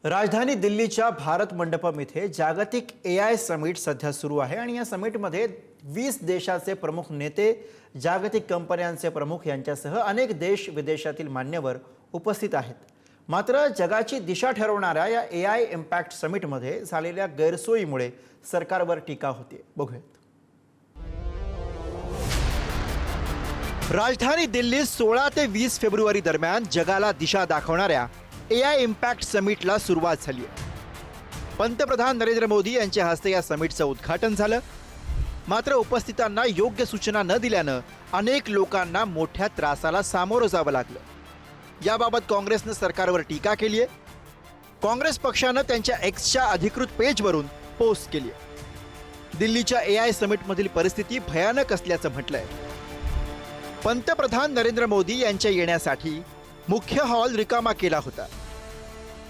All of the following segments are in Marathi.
राजधानी दिल्लीच्या भारत मंडपम इथे जागतिक AI समिट सध्या सुरू आहे आणि या समिटमध्ये 20 देशाचे प्रमुख नेते, जागतिक कंपन्यांचे प्रमुख यांच्यासह अनेक देश विदेशातील मान्यवर उपस्थित आहेत। मात्र जगाची दिशा ठरवणाऱ्या या AI इम्पॅक्ट समिटमध्ये झालेल्या गैरसोयीमुळे सरकारवर टीका होते। बघूयात। राजधानी दिल्लीत 16 ते 20 फेब्रुवारी दरम्यान जगाला दिशा दाखवणाऱ्या AI इम्पॅक्ट समिटला सुरुवात झाली आहे। पंतप्रधान नरेंद्र मोदी यांच्या हस्ते या समिटचं उद्घाटन झालं। मात्र उपस्थितांना योग्य सूचना न दिल्यानं अनेक लोकांना मोठ्या त्रासाला सामोरं जावं लागलं। याबाबत काँग्रेसनं सरकारवर टीका केली आहे। काँग्रेस पक्षानं त्यांच्या एक्सच्या अधिकृत पेजवरून पोस्ट केली आहे। दिल्लीच्या AI समिटमधील परिस्थिती भयानक असल्याचं म्हटलंय। पंतप्रधान नरेंद्र मोदी यांच्या येण्यासाठी मुख्य हॉल रिकामा केला होता।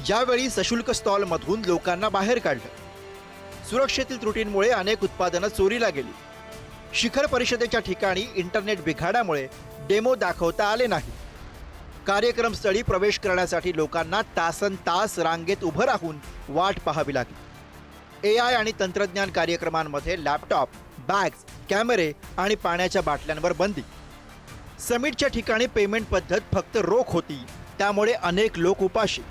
यावेळी सशुल्क स्टॉलमधून लोकांना बाहेर काढलं। सुरक्षेतील त्रुटींमुळे अनेक उत्पादनं चोरीला गेली। शिखर परिषदेच्या ठिकाणी इंटरनेट बिघाडामुळे डेमो दाखवता आले नाही। कार्यक्रमस्थळी प्रवेश करण्यासाठी लोकांना तासनतास रांगेत उभं राहून वाट पाहावी लागली। AI आणि तंत्रज्ञान कार्यक्रमांमध्ये लॅपटॉप, बॅग्स, कॅमेरे आणि पाण्याच्या बाटल्यांवर बंदी। समिटच्या ठिकाणी पेमेंट पद्धत फक्त रोख होती, त्यामुळे अनेक लोक उपाशी।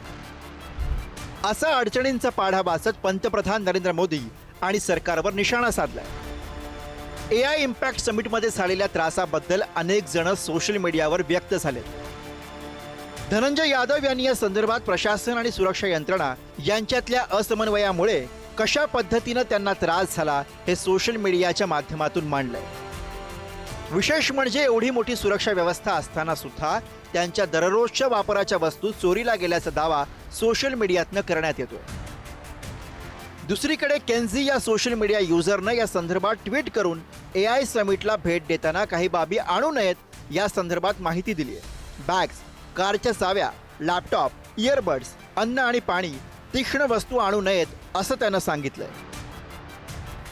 असा अडचणींचा पाढा वाचत पंतप्रधान नरेंद्र मोदी आणि सरकारवर निशाणा साधलाय। AI इम्पॅक्ट समिटमध्ये झालेल्या त्रासाबद्दल अनेक जण सोशल मीडियावर व्यक्त झाले। धनंजय यादव यांनी या संदर्भात प्रशासन आणि सुरक्षा यंत्रणा यांच्यातल्या असमन्वयामुळे कशा पद्धतीनं त्यांना त्रास झाला हे सोशल मीडियाच्या माध्यमातून मांडलंय। विशेष म्हणजे एवढी मोठी सुरक्षा व्यवस्था असताना सुद्धा त्यांच्या दररोजच्या वापराच्या वस्तू चोरीला गेल्याचा दावा सोशल मीडियातनं करण्यात येतोय। दुसरीकडे केन्झी या सोशल मीडिया युजरनं या संदर्भात ट्विट करून AI समिटला भेट देताना काही बाबी आणू नयेत या संदर्भात माहिती दिली आहे। बॅग्स, कारच्या चाव्या, लॅपटॉप, इयरबड्स, अन्न आणि पाणी, तीक्ष्ण वस्तू आणू नयेत असं त्यानं सांगितलंय।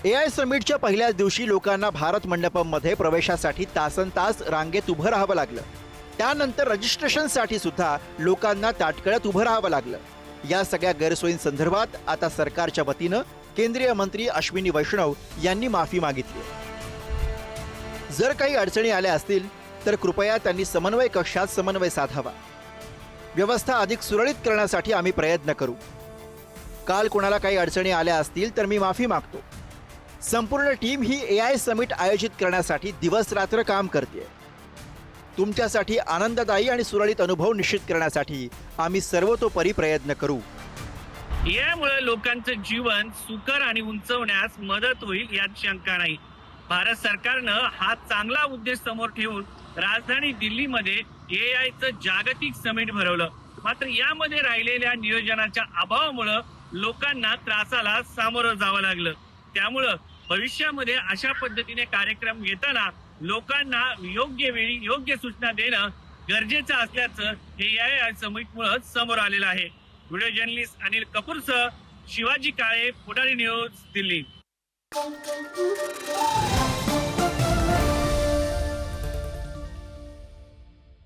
AI समिटच्या पहिल्याच दिवशी लोकांना भारत मंडपममध्ये प्रवेशासाठी तासनतास रांगेत उभं राहावं लागलं। त्यानंतर रजिस्ट्रेशनसाठी सुद्धा लोकांना ताटकळत उभं राहावं लागलं। या सगळ्या गैरसोयींसंदर्भात आता सरकारच्या वतीनं केंद्रीय मंत्री अश्विनी वैष्णव यांनी माफी मागितली। जर काही अडचणी आल्या असतील तर कृपया त्यांनी समन्वय कक्षात समन्वय साधावा। व्यवस्था अधिक सुरळीत करण्यासाठी आम्ही प्रयत्न करू। काल कोणाला काही अडचणी आल्या असतील तर मी माफी मागतो। संपूर्ण टीम ही AI समिट आयोजित करण्यासाठी दिवस रात्र काम करते। तुमच्यासाठी आनंददायी आणि सुरळीत अनुभव निश्चित करण्यासाठी आम्ही सर्वतोपरी प्रयत्न करू। यामुळे लोकांचं जीवन सुकर आणि उंचवण्यास मदत होईल यात शंका नाही। भारत सरकारनं हा चांगला उद्देश समोर ठेवून राजधानी दिल्लीमध्ये AIचं जागतिक समिट भरवलं। मात्र यामध्ये राहिलेल्या नियोजनाच्या अभावामुळे लोकांना त्रासाला सामोरं जावं लागलं। त्यामुळं भविष्यामध्ये अशा पद्धतीने कार्यक्रम घेताना लोकांना योग्य वेळी योग्य सूचना देणं गरजेचं असल्याचं AI समिटमुळे समोर आलेलं आहे। व्हिडिओ जर्नलिस्ट अनिल कपूरसह शिवाजी काळे, पुढारी न्यूज, दिल्ली।